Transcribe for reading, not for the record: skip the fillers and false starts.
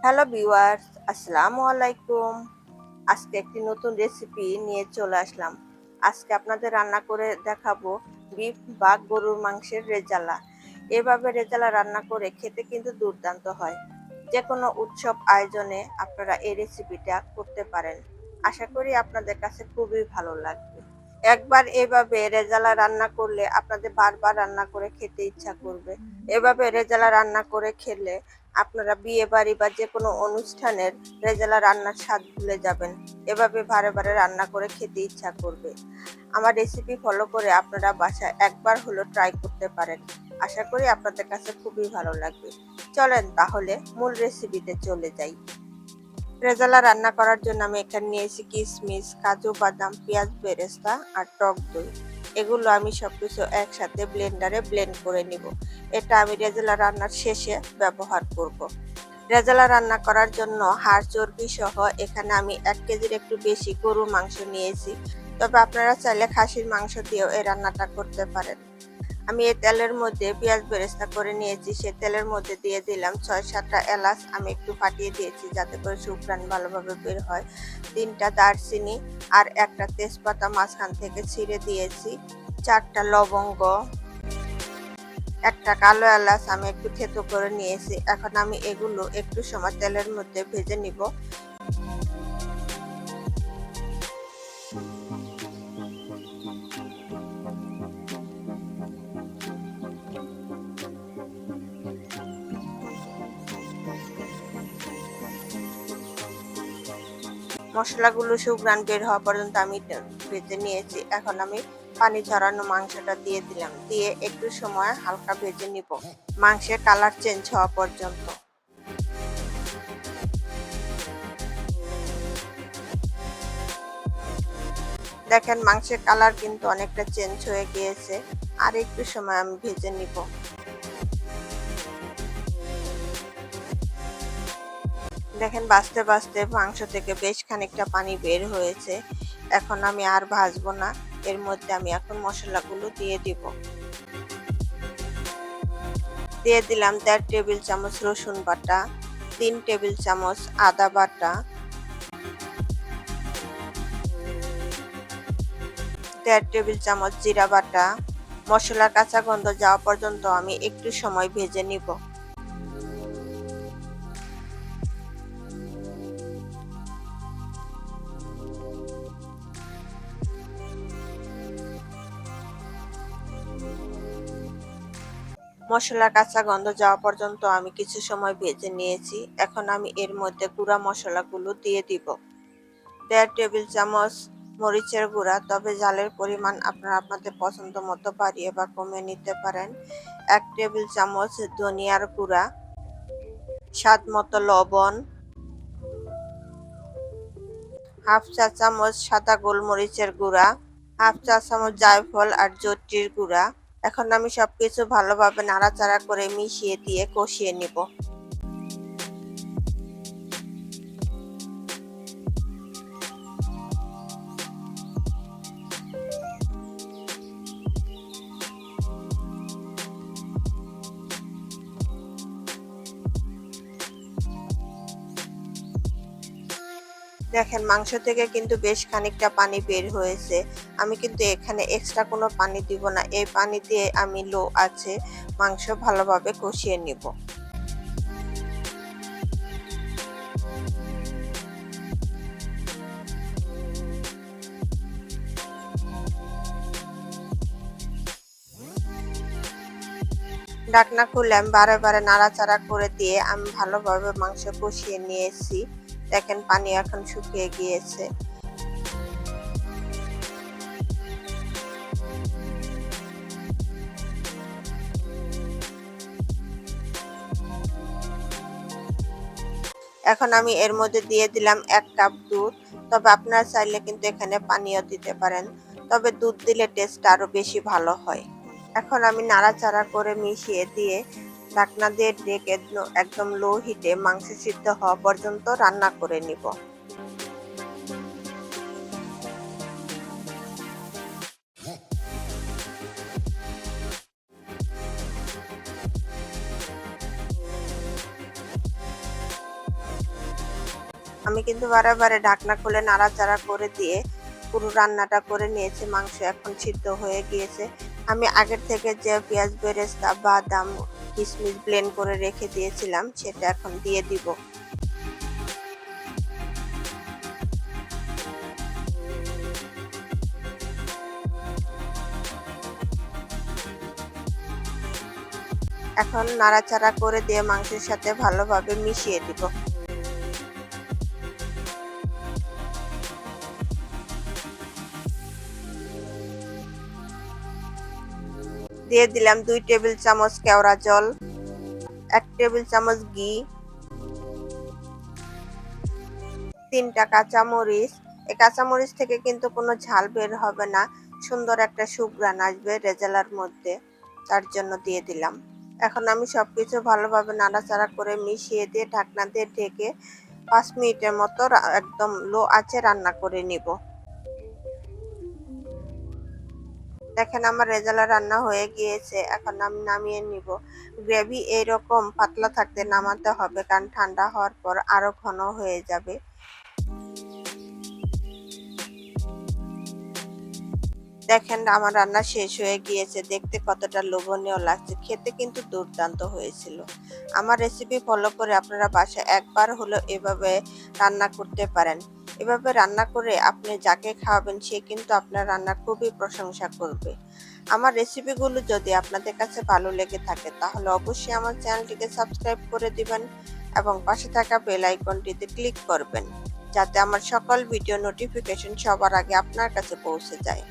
Hello viewers, আসসালামু আলাইকুম। আজকে একটি নতুন রেসিপি নিয়ে চলে আসলাম। আজকে আপনাদের রান্না করে দেখাবো বিফ বা গরুর মাংসের রেজালা। এভাবে রেজালা রান্না করে খেতে কিন্তু দুর্দান্ত হয়। যে কোনো উৎসব আয়োজনে আপনারা এই রেসিপিটা করতে পারেন। আশা করি আপনাদের কাছে খুবই ভালো লাগবে। একবার এভাবে রেজালা রান্না করলে আপনাদের বারবার রান্না করে খেতে ইচ্ছা করবে। এভাবে রেজালা রান্না করে খেলে আপনারা বিয়ে বাড়ি বা যে কোনো অনুষ্ঠানের রেজালা রান্নার স্বাদ ভুলে যাবেন। এভাবে বারে বারে রান্না করে খেতে ইচ্ছা করবে। আমার রেসিপি ফলো করে আপনারা বাসায় একবার হলো ট্রাই করতে পারেন। আশা করি আপনাদের কাছে খুবই ভালো লাগবে। চলেন তাহলে মূল রেসিপিতে চলে যাই। রেজালা রান্না করার জন্য আমি এখানে নিয়েছি কিশমিশ, কাজু বাদাম, পেঁয়াজ বেরেস্তা আর টক দই। এগুলো আমি সবকিছু একসাথে ব্লেন্ডারে ব্লেন্ড করে নিব। এটা আমি রেজালা রান্নার শেষে ব্যবহার করব। রেজালা রান্না করার জন্য হাড় চর্বি সহ এখানে আমি 1 কেজির একটু বেশি গরুর মাংস নিয়েছি। তবে আপনারা চাইলে খাসির মাংস দিয়েও এই রান্নাটা করতে পারেন। আমি এই তেলের মধ্যে পেঁয়াজ বেরেস্তা করে নিয়েছি। সে তেলের মধ্যে দিয়ে দিলাম 6-7টা এলাচ আমি একটু ফাটিয়ে দিয়েছি যাতে করে সুঘ্রাণ ভালোভাবে বের হয়। 3টা দারচিনি আর একটা তেজপাতা মাঝখান থেকে ছিঁড়ে দিয়েছি। 4টা লবঙ্গ, একটা কালো এলাচ আমি একটু থেতো করে নিয়েছি। এখন আমি এগুলো একটু সময় তেলের মধ্যে ভেজে নিব। মশলাগুলো সুঘ্রাণ বের হওয়া পর্যন্ত আমি ভেজে নিয়েছি। এখন আমি পানি ঝরানো মাংসটা দিয়ে দিলাম। দিয়ে একটু সময় হালকা ভেজে নিব, মাংসের কালার চেঞ্জ হওয়া পর্যন্ত। দেখেন মাংসের কালার কিন্তু অনেকটা চেঞ্জ হয়ে গিয়েছে। আর একটু সময় আমি ভেজে নিব। দেখেন বাছতে বাছতে মাংস থেকে বেশ খানিকটা পানি বের হয়েছে। এখন আমি আর ভাজবো না। এর মধ্যে আমি এখন মশলাগুলো দিয়ে দিব। দিয়ে দিলাম 1.5 টেবিল চামচ রসুন বাটা, 3 টেবিল চামচ আদা বাটা, 1.5 টেবিল চামচ জিরা বাটা। মশলার কাঁচা গন্ধ যাওয়া পর্যন্ত আমি একটু সময় ভেজে নিব। মশলার কাঁচা গন্ধ যাওয়া পর্যন্ত আমি কিছু সময় ভেজে নিয়েছি। এখন আমি এর মধ্যে গুঁড়া মশলাগুলো দিয়ে দিব। 1.5 টেবিল চামচ মরিচের গুঁড়া, তবে ঝালের পরিমাণ আপনারা আপনাদের পছন্দ মতো বাড়িয়ে বা কমিয়ে নিতে পারেন। 1 টেবিল চামচ ধনিয়ার গুঁড়া, স্বাদ মতো লবণ, হাফ চা চামচ সাদা গোলমরিচের গুঁড়া, হাফ চা চামচ জায়ফল আর জয়িত্রীর গুঁড়া। এখন আমি সবকিছু ভালোভাবে নাড়াচাড়া করে মিশিয়ে দিয়ে কষিয়ে নিব। দেখেন মাংস থেকে কিন্তু বেশ খানিকটা পানি বের হয়েছে। আমি কিন্তু এখানে এক্সট্রা কোনো পানি দিব না। এই পানি দিয়ে আমি লো আছে মাংস ভালোভাবে কষিয়ে নিব। ঢাকনা খুলে আমি বারে বারে নাড়াচাড়া করে দিয়ে আমি ভালোভাবে মাংস কষিয়ে নিয়েছি। দেখেন পানি এখন শুকিয়ে গিয়েছে। এখন আমি এর মধ্যে দিয়ে দিলাম 1 কাপ দুধ। তবে আপনারা চাইলে কিন্তু এখানে পানিও দিতে পারেন। তবে দুধ দিলে টেস্টটা আরো বেশি ভালো হয়। এখন আমি নাড়াচাড়া করে মিশিয়ে দিয়ে ঢাকনা দিয়ে ঢেকে একদম লো হিটে মাংস সিদ্ধ হওয়া পর্যন্ত রান্না করে নিব। আমি কিন্তু বারে ঢাকনা খুলে নাড়াচাড়া করে দিয়ে পুরো রান্নাটা করে নিয়েছি। মাংস এখন সিদ্ধ হয়ে গিয়েছে। আমি আগের থেকে যে পেঁয়াজ বেরেস্তা, বাদাম, কিশমিশ ব্লেন্ড করে রেখে দিয়েছিলাম সেটা এখন দিয়ে দিব। এখন নাড়াচাড়া করে দিয়ে মাংসের সাথে ভালোভাবে মিশিয়ে দিব। দিয়ে দিলাম 2 টেবিল চামচ কেওড়া জল, 1 টেবিল চামচ ঘি, 3টা কাঁচামরিচ। এই কাঁচামরিচ থেকে কিন্তু কোনো ঝাল বের হবে না, সুন্দর একটা সুঘ্রাণ আসবে রেজালার মধ্যে, তার জন্য দিয়ে দিলাম। এখন আমি সবকিছু ভালোভাবে নাড়াচাড়া করে মিশিয়ে দিয়ে ঢাকনা দিয়ে ঢেকে 5 মিনিটের মতো একদম লো আঁচে রান্না করে নিব। দেখেন আমার রেজালা রান্না হয়ে গিয়েছে, এখন আমি নামিয়ে নিব। গ্রেভি এইরকম পাতলা থাকতে নামাতে হবে, কারণ ঠান্ডা হওয়ার পর আরো ঘন হয়ে যাবে। দেখেন আমার রান্না শেষ হয়ে গিয়েছে, দেখতে কতটা লোভনীয় লাগছে, খেতে কিন্তু দুর্দান্ত হয়েছিল। আমার রেসিপি ফলো করে আপনারা বাসায় একবার হলেও এভাবে রান্না করতে পারেন। এভাবে রান্না করে আপনি যাকে খাওয়াবেন সে কিন্তু আপনার রান্নার খুবই প্রশংসা করবে। আমার রেসিপিগুলো যদি আপনাদের কাছে ভালো লেগে থাকে তাহলে অবশ্যই আমার চ্যানেলটিকে সাবস্ক্রাইব করে দিবেন এবং পাশে থাকা বেল আইকনটিতে ক্লিক করবেন, যাতে আমার সকল ভিডিও নোটিফিকেশন সবার আগে আপনার কাছে পৌঁছে যায়।